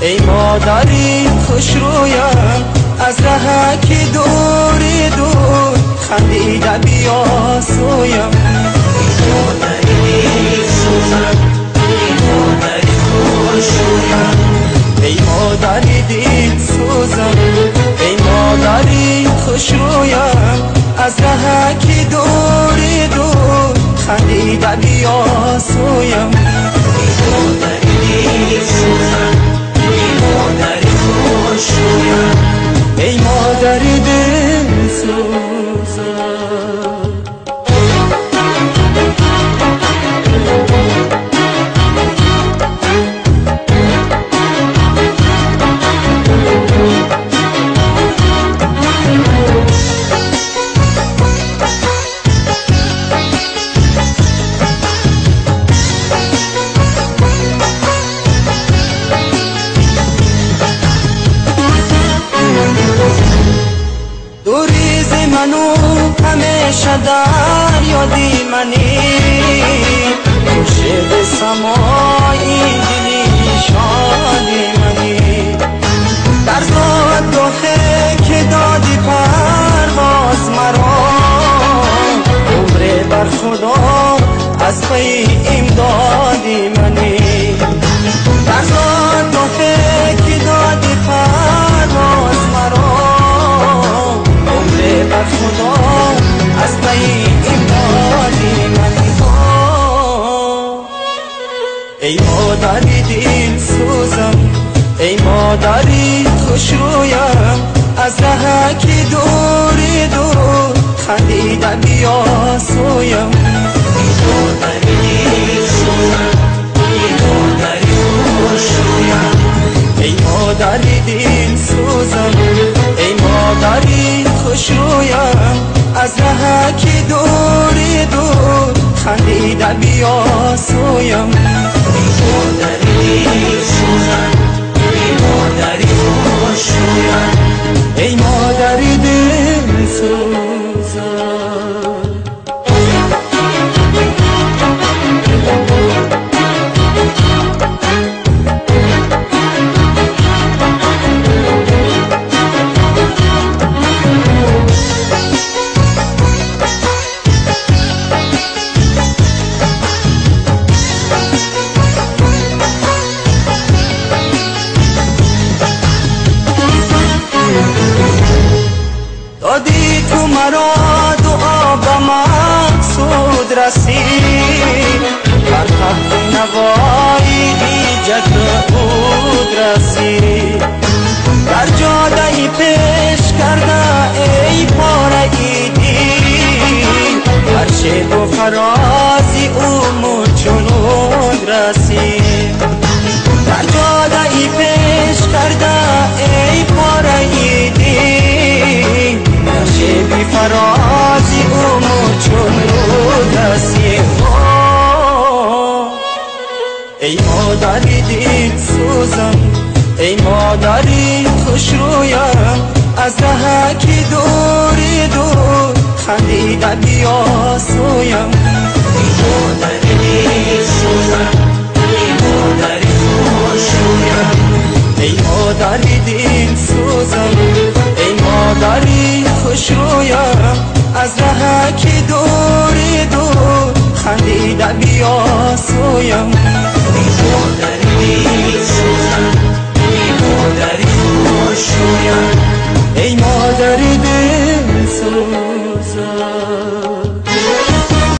ای مادری خوش رویم از رهکی دوری دور خندیده بیا سویم. ای مادری سوزم، ای مادری خوش رویم، ای مادری دید سوزم، ای مادری خوش رویم از رهکی دوری دور خندیده بیا سویم. ای مادری دید سوزم، ای مادری خوش رویم، ای مادری دل سوزم. دوریز منو همیشه در یادی منی، خوشه به سمایی دلی شادی منی. در زادگاهه که دادی پرواز مرا، عمر بر خدا از پی امدادی منی. در زادگاهه که دادی پرواز مرا، بر خدا از پی امدادی منی. ای مادری دل سوزم، ای مادری خوش رویم از رهکی دوری دور خندیده بیا سویم. ای مادری دل سوزم، ای مادری خوش رویم، ای مادری دل سوزم، ای مادری خوش رویم از رهکی دوری دور خندیده بیا سویم. ای مادری دل سوزم، ای مادری خوش رویم، ای مادری دل سوزم. دادی تو مرا دعا به مقصود رسید، بر تخت نوایی جد بود رسید. در جاده پیش کرده ای پاره ایدی، بر شیب و فرازی او چنود رسید. در جاده پیش کرده ای پاره ایدی، بی فرازی امور چون رو رسید. ای مادری دل سوزم، ای مادری خوش رویم از رهکی دوری دور خندیده بیا سویم. ای مادری دل سوزم، ای مادری خوش رویم، ای مادری دل سوزم، ای مادری خوش رویم از رهکی دوری دور خندیده بیا سویم. ای مادری دل سوزم، ای مادری خوش رویم،